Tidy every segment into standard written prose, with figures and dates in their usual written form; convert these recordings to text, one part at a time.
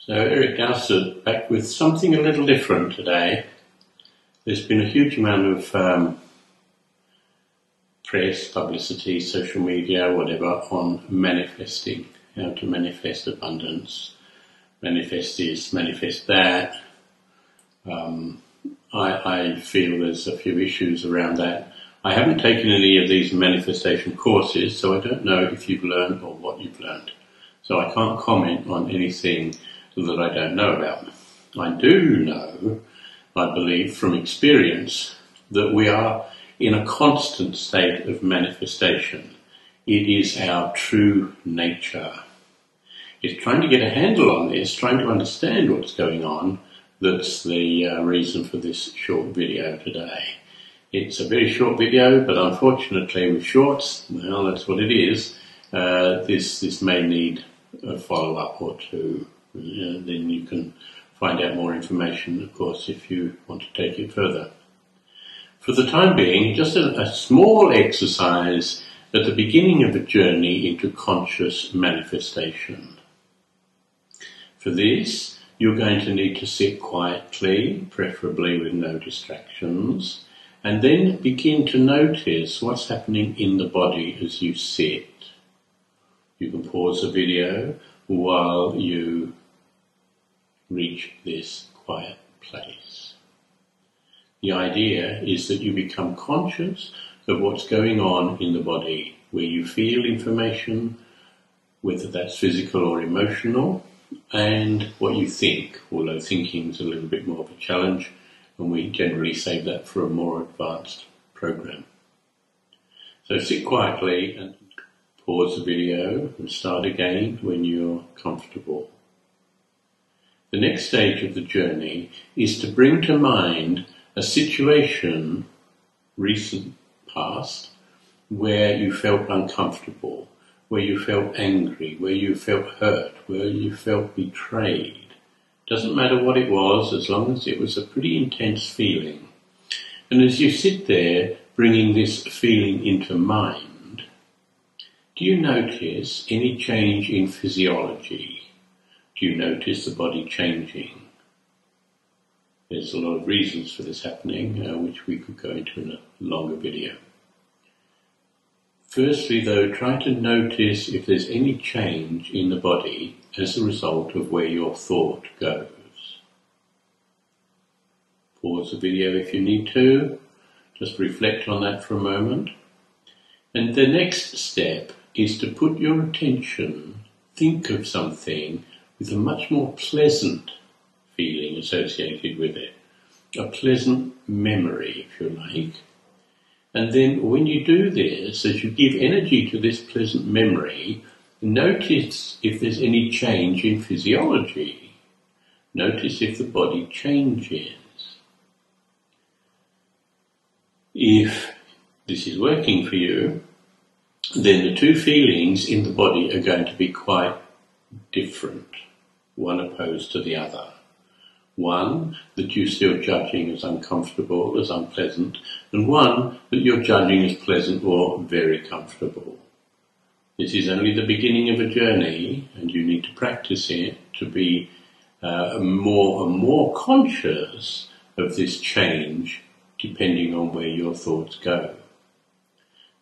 So Eric Dowsett back with something a little different today. There's been a huge amount of press, publicity, social media, whatever, on manifesting, how to manifest abundance, manifest this, manifest that. I feel there's a few issues around that. I haven't taken any of these manifestation courses, so I don't know if you've learned or what you've learned. So I can't comment on anything that I don't know about. I do know, I believe from experience, that we are in a constant state of manifestation. It is our true nature. It's trying to get a handle on this, trying to understand what's going on. That's the reason for this short video today. It's a very short video, but unfortunately with shorts, well, that's what it is. This may need a follow-up or two. Then you can find out more information, of course, if you want to take it further. For the time being, just a small exercise at the beginning of a journey into conscious manifestation. For this, you're going to need to sit quietly, preferably with no distractions, and then begin to notice what's happening in the body as you sit. You can pause the video while you reach this quiet place. The idea is that you become conscious of what's going on in the body, where you feel information, whether that's physical or emotional, and what you think, although thinking is a little bit more of a challenge, and we generally save that for a more advanced program. So sit quietly and pause the video and start again when you're comfortable. The next stage of the journey is to bring to mind a situation, recent past, where you felt uncomfortable, where you felt angry, where you felt hurt, where you felt betrayed. Doesn't matter what it was, as long as it was a pretty intense feeling. And as you sit there, bringing this feeling into mind, do you notice any change in physiology? Do you notice the body changing? There's a lot of reasons for this happening, which we could go into in a longer video. Firstly, though, try to notice if there's any change in the body as a result of where your thought goes. Pause the video if you need to. Just reflect on that for a moment. And the next step is to put your attention, think of something with a much more pleasant feeling associated with it. A pleasant memory, if you like. And then when you do this, as you give energy to this pleasant memory, notice if there's any change in physiology. Notice if the body changes. If this is working for you, then the two feelings in the body are going to be quite different, one opposed to the other. One that you're still judging as uncomfortable, as unpleasant, and one that you're judging as pleasant or very comfortable. This is only the beginning of a journey, and you need to practice it to be more and more conscious of this change depending on where your thoughts go.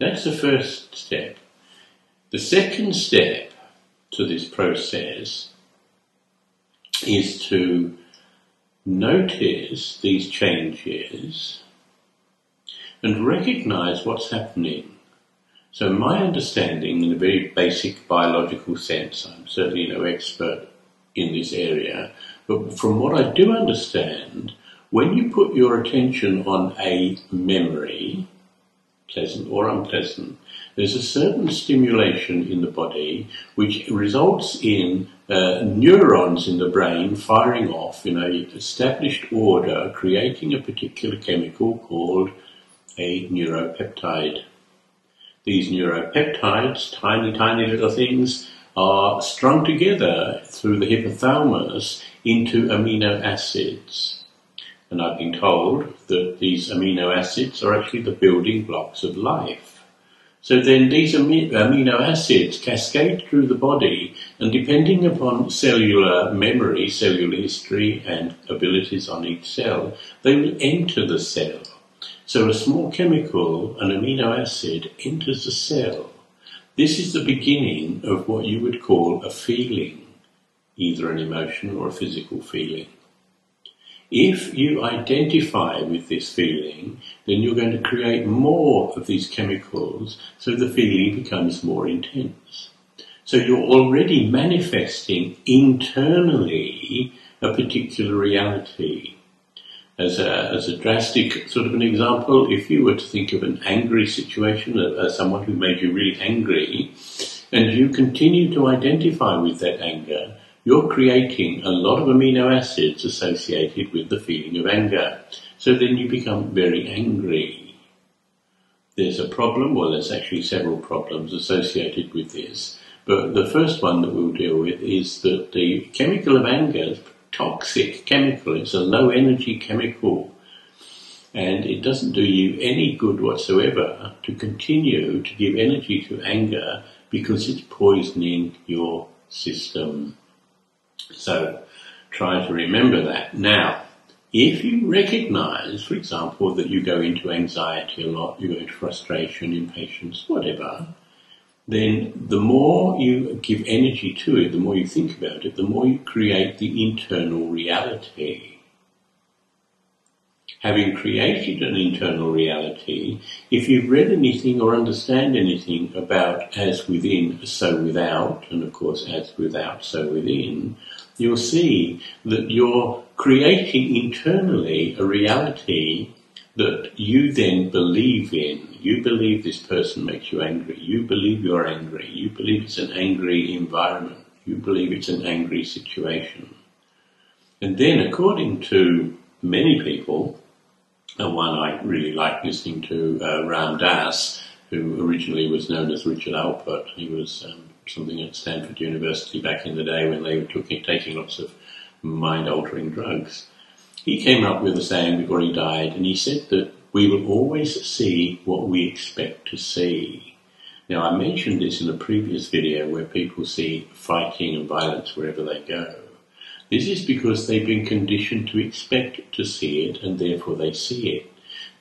That's the first step. The second step to this process is to notice these changes and recognize what's happening. So my understanding, in a very basic biological sense, I'm certainly no expert in this area, but from what I do understand, when you put your attention on a memory, pleasant or unpleasant, there's a certain stimulation in the body which results in neurons in the brain firing off in an established order, creating a particular chemical called a neuropeptide. These neuropeptides, tiny little things, are strung together through the hypothalamus into amino acids. And I've been told that these amino acids are actually the building blocks of life. So then these amino acids cascade through the body, and depending upon cellular memory, cellular history, and abilities on each cell, they will enter the cell. So a small chemical, an amino acid, enters the cell. This is the beginning of what you would call a feeling, either an emotion or a physical feeling. If you identify with this feeling, then you're going to create more of these chemicals, so the feeling becomes more intense. So you're already manifesting internally a particular reality. As a drastic sort of an example, if you were to think of an angry situation, someone who made you really angry, and you continue to identify with that anger, you're creating a lot of amino acids associated with the feeling of anger. So then you become very angry. There's a problem, well, there's actually several problems associated with this. But the first one that we'll deal with is that the chemical of anger is a toxic chemical. It's a low energy chemical. And it doesn't do you any good whatsoever to continue to give energy to anger, because it's poisoning your system. So try to remember that. Now, if you recognize, for example, that you go into anxiety a lot, you go into frustration, impatience, whatever, then the more you give energy to it, the more you think about it, the more you create the internal reality. Having created an internal reality, if you've read anything or understand anything about as within, so without, and of course as without, so within, you'll see that you're creating internally a reality that you then believe in. You believe this person makes you angry. You believe you're angry. You believe it's an angry environment. You believe it's an angry situation. And then, according to many people, and one I really like listening to, Ram Dass, who originally was known as Richard Alpert. He was something at Stanford University back in the day when they were taking lots of mind-altering drugs. He came up with a saying before he died, and he said that we will always see what we expect to see. Now, I mentioned this in a previous video where people see fighting and violence wherever they go. This is because they've been conditioned to expect to see it, and therefore they see it.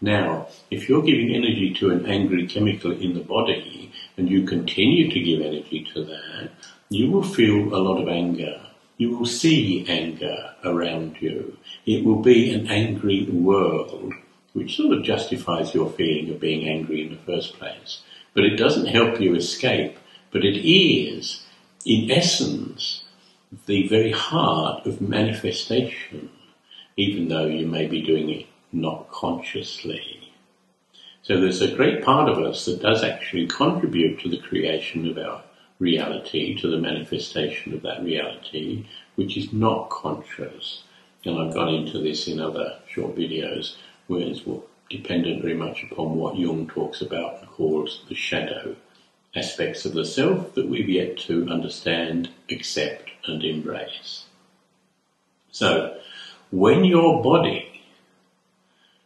Now, if you're giving energy to an angry chemical in the body, and you continue to give energy to that, you will feel a lot of anger. You will see anger around you. It will be an angry world, which sort of justifies your feeling of being angry in the first place. But it doesn't help you escape. But it is, in essence, the very heart of manifestation, even though you may be doing it not consciously. So there's a great part of us that does actually contribute to the creation of our reality, to the manifestation of that reality, which is not conscious. And I've gone into this in other short videos, where it's dependent very much upon what Jung talks about and calls the shadow aspects of the self that we've yet to understand, accept, and embrace. So, when your body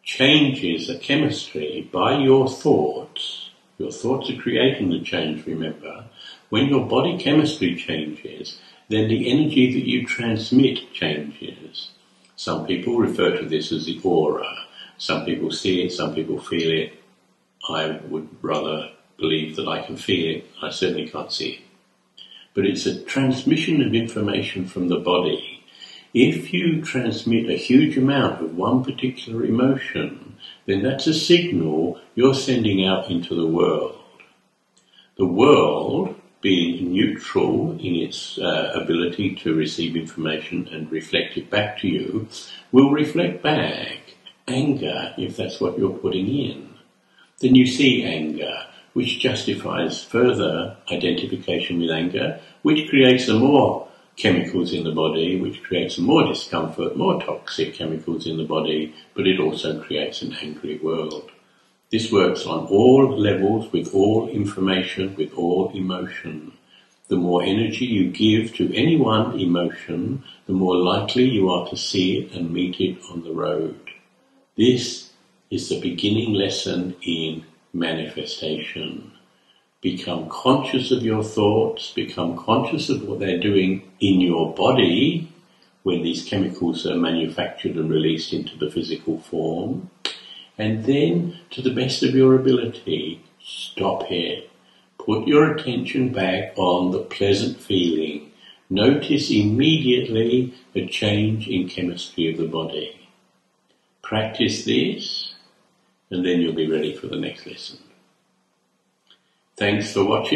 changes a chemistry by your thoughts are creating the change, remember. When your body chemistry changes, then the energy that you transmit changes. Some people refer to this as the aura. Some people see it, some people feel it. I would rather believe that I can feel it. I certainly can't see it. But it's a transmission of information from the body. If you transmit a huge amount of one particular emotion, then that's a signal you're sending out into the world. The world, being neutral in its ability to receive information and reflect it back to you, will reflect back anger if that's what you're putting in. Then you see anger, which justifies further identification with anger, which creates some more chemicals in the body, which creates more discomfort, more toxic chemicals in the body, but it also creates an angry world. This works on all levels, with all information, with all emotion. The more energy you give to any one emotion, the more likely you are to see it and meet it on the road. This is the beginning lesson in manifestation. become conscious of your thoughts, become conscious of what they're doing in your body when these chemicals are manufactured and released into the physical form, and then, to the best of your ability, stop here. Put your attention back on the pleasant feeling. Notice immediately a change in chemistry of the body. Practice this, and then you'll be ready for the next lesson. Thanks for watching.